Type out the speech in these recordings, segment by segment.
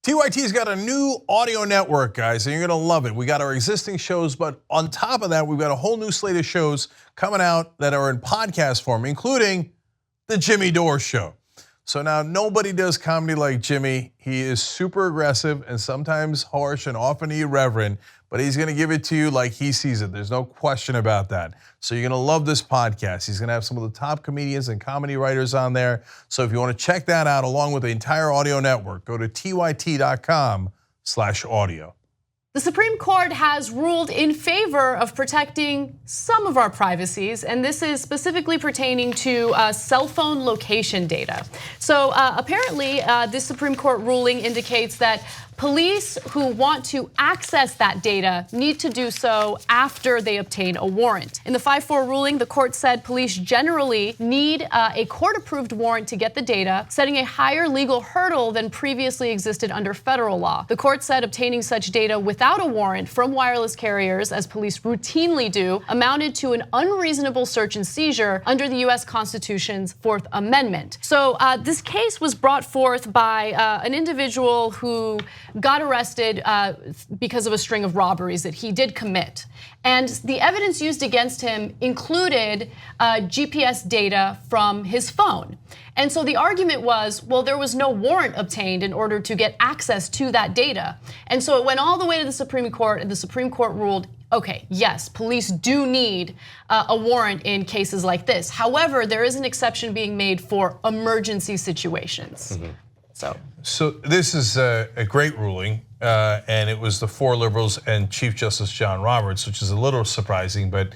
TYT's got a new audio network, guys, and you're gonna love it. We got our existing shows, but on top of that, we've got a whole new slate of shows coming out that are in podcast form, including the Jimmy Dore Show. So now nobody does comedy like Jimmy. He is super aggressive and sometimes harsh and often irreverent, but he's gonna give it to you like he sees it. There's no question about that. So you're gonna love this podcast. He's gonna have some of the top comedians and comedy writers on there. So if you wanna check that out along with the entire audio network, go to tyt.com/audio. The Supreme Court has ruled in favor of protecting some of our privacies, and this is specifically pertaining to cell phone location data. So apparently, this Supreme Court ruling indicates that police who want to access that data need to do so after they obtain a warrant. In the 5-4 ruling, the court said police generally need a court-approved warrant to get the data, setting a higher legal hurdle than previously existed under federal law. The court said obtaining such data without a warrant from wireless carriers, as police routinely do, amounted to an unreasonable search and seizure under the US Constitution's 4th Amendment. So this case was brought forth by an individual who got arrested because of a string of robberies that he did commit. And the evidence used against him included GPS data from his phone. And so the argument was, well, there was no warrant obtained in order to get access to that data. And so it went all the way to the Supreme Court, and the Supreme Court ruled, okay, yes, police do need a warrant in cases like this. However, there is an exception being made for emergency situations. So this is a great ruling, and it was the 4 liberals and Chief Justice John Roberts, which is a little surprising, but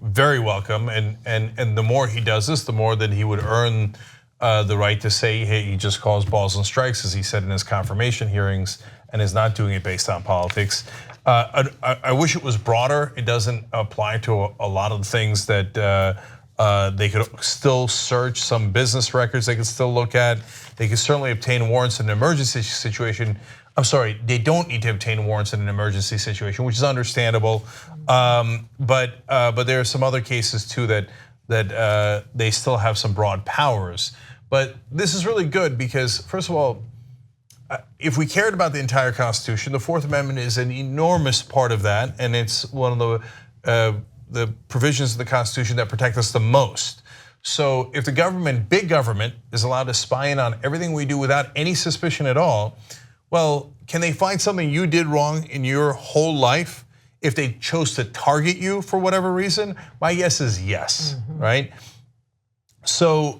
very welcome. And the more he does this, the more that he would earn the right to say, hey, he just calls balls and strikes, as he said in his confirmation hearings, and is not doing it based on politics. I wish it was broader. It doesn't apply to a lot of the things that they could still search. Some business records they could still look at. They could certainly obtain warrants in an emergency situation. I'm sorry, they don't need to obtain warrants in an emergency situation, which is understandable. But there are some other cases too that they still have some broad powers. But this is really good because, first of all, if we cared about the entire Constitution, the 4th Amendment is an enormous part of that, and it's one of the provisions of the Constitution that protect us the most. So if the government, big government, is allowed to spy in on everything we do without any suspicion at all, well, can they find something you did wrong in your whole life if they chose to target you for whatever reason? My guess is yes, right? So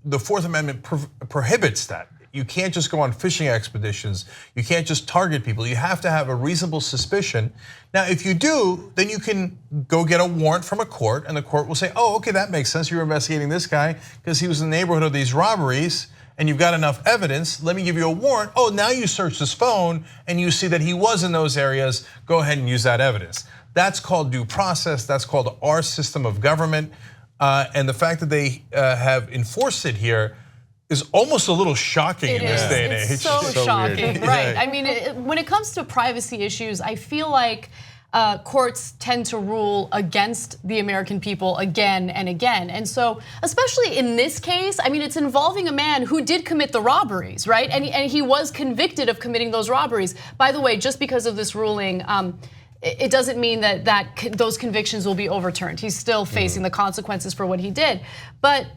the 4th Amendment prohibits that. You can't just go on fishing expeditions. You can't just target people. You have to have a reasonable suspicion. Now, if you do, then you can go get a warrant from a court, and the court will say, oh, okay, that makes sense. You're investigating this guy because he was in the neighborhood of these robberies, and you've got enough evidence. Let me give you a warrant. Oh, now you search his phone, and you see that he was in those areas. Go ahead and use that evidence. That's called due process. That's called our system of government. And the fact that they have enforced it here is almost a little shocking in this day and age. It's so shocking, right? I mean, when it comes to privacy issues, I feel like courts tend to rule against the American people again and again. And so, especially in this case, I mean, it's involving a man who did commit the robberies, right? And he was convicted of committing those robberies. By the way, just because of this ruling, it doesn't mean that those convictions will be overturned. He's still facing the consequences for what he did. But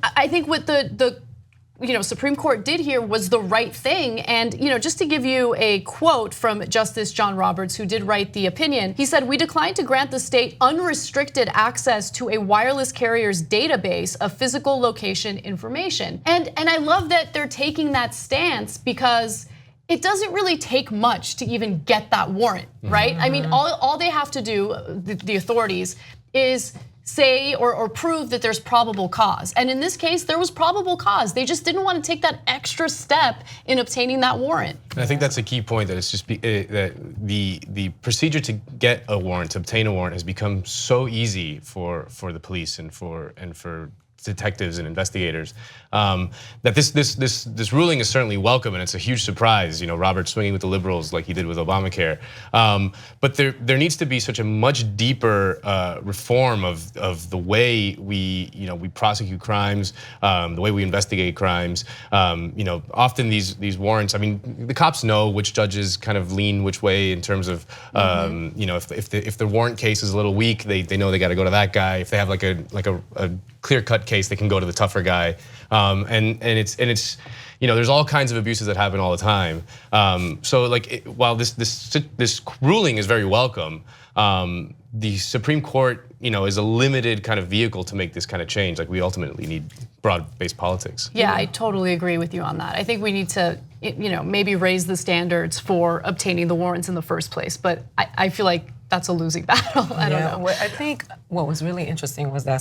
I think what the Supreme Court did here was the right thing. And just to give you a quote from Justice John Roberts, who did write the opinion, he said, "We decline to grant the state unrestricted access to a wireless carrier's database of physical location information." And I love that they're taking that stance because it doesn't really take much to even get that warrant, right? I mean, all they have to do, the authorities, is say or prove that there's probable cause. And in this case, there was probable cause. They just didn't want to take that extra step in obtaining that warrant. And I think that's a key point, that it's just that the procedure to get a warrant, to obtain a warrant, has become so easy for the police and for detectives and investigators. That this ruling is certainly welcome, and it's a huge surprise. Robert swinging with the liberals like he did with Obamacare. But there needs to be such a much deeper reform of the way we prosecute crimes, the way we investigate crimes. Often these warrants. I mean, the cops know which judges kind of lean which way in terms of if the warrant case is a little weak, they know they got to go to that guy. If they have like a clear-cut case, they can go to the tougher guy. And it's there's all kinds of abuses that happen all the time. So while this ruling is very welcome, the Supreme Court is a limited kind of vehicle to make this kind of change. Like we ultimately need broad-based politics. Yeah, I totally agree with you on that. I think we need to maybe raise the standards for obtaining the warrants in the first place. But I feel like that's a losing battle. I don't know. Well, I think what was really interesting was that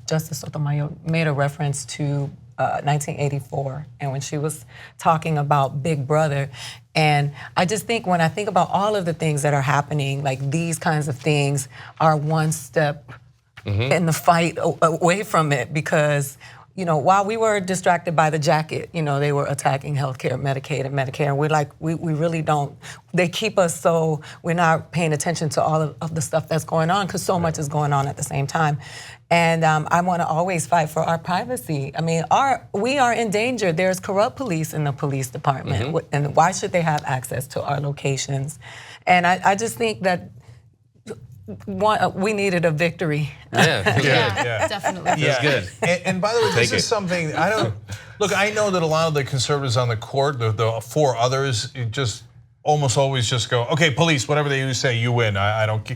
Justice Sotomayor made a reference to 1984, and when she was talking about Big Brother. And I just think when I think about all of the things that are happening, like these kinds of things are one step in the fight away from it, because while we were distracted by the jacket, they were attacking healthcare, Medicaid and Medicare, and we really don't. They keep us so we're not paying attention to all of the stuff that's going on, because so much is going on at the same time. And I want to always fight for our privacy. I mean, we are in danger. There's corrupt police in the police department, and why should they have access to our locations? And I just think that we needed a victory. Yeah, definitely. Yeah, good. And by the way, this is something I don't look. I know that a lot of the conservatives on the court, the four others, just almost always just go, okay, police, whatever they say, you win. I don't.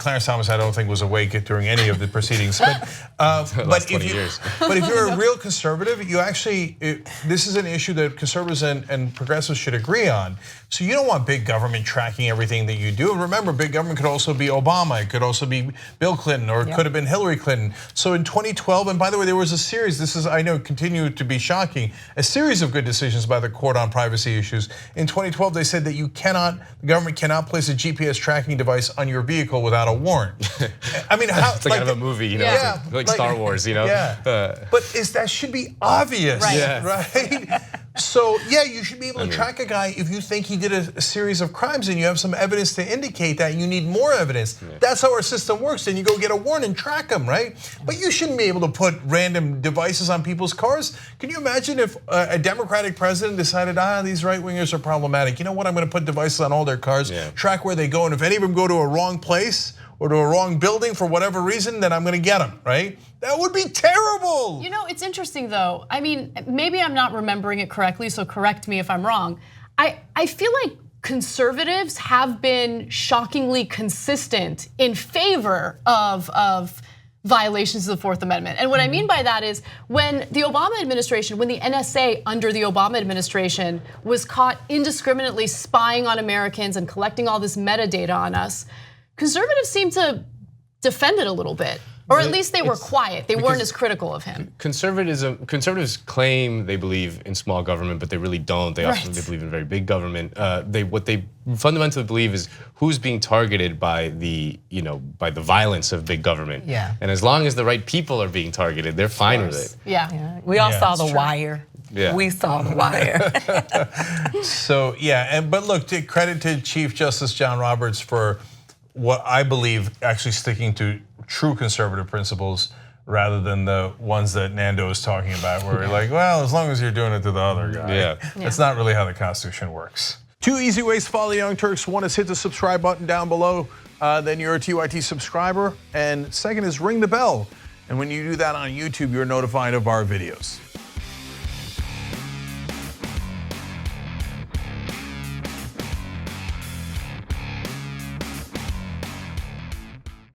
Clarence Thomas, I don't think was awake during any of the proceedings. But if you're a real conservative, you actually this is an issue that conservatives and progressives should agree on. So you don't want big government tracking everything that you do. And remember, big government could also be Obama. It could also be Bill Clinton, or it could have been Hillary Clinton. So in 2012, and by the way, there was a series. This is, I know, continued to be shocking. A series of good decisions by the court on privacy issues. In 2012, they said that the government cannot place a GPS tracking device on your vehicle without a warrant. I mean, how? It's like kind of a movie, like Star Wars, Yeah. But that should be obvious, right? So yeah, you should be able to track a guy if you think he did a series of crimes and you have some evidence to indicate that. You need more evidence. That's how our system works. Then you go get a warrant and track them, right? But you shouldn't be able to put random devices on people's cars. Can you imagine if a Democratic president decided, these right wingers are problematic? You know what? I'm going to put devices on all their cars, track where they go, and if any of them go to a wrong place or to a wrong building for whatever reason, then I'm going to get them, right? That would be terrible. It's interesting though. I mean, maybe I'm not remembering it correctly, so correct me if I'm wrong. I feel like conservatives have been shockingly consistent in favor of violations of the Fourth Amendment. And what I mean by that is when the Obama administration, when the NSA under the Obama administration was caught indiscriminately spying on Americans and collecting all this metadata on us, conservatives seem to defend it a little bit. Or at least they were quiet. They weren't as critical of him. Conservatives claim they believe in small government, but they really don't. They they believe in very big government. What they fundamentally believe is who's being targeted by the violence of big government. Yeah. And as long as the right people are being targeted, they're fine with it. Yeah. We all saw The Wire. Yeah. We saw The Wire. So but look, credit to Chief Justice John Roberts for what I believe actually sticking to true conservative principles rather than the ones that Nando is talking about, where you're like, well, as long as you're doing it to the other guy. That's not really how the Constitution works. 2 easy ways to follow the Young Turks. One is hit the subscribe button down below, then you're a TYT subscriber. And second is ring the bell. And when you do that on YouTube, you're notified of our videos.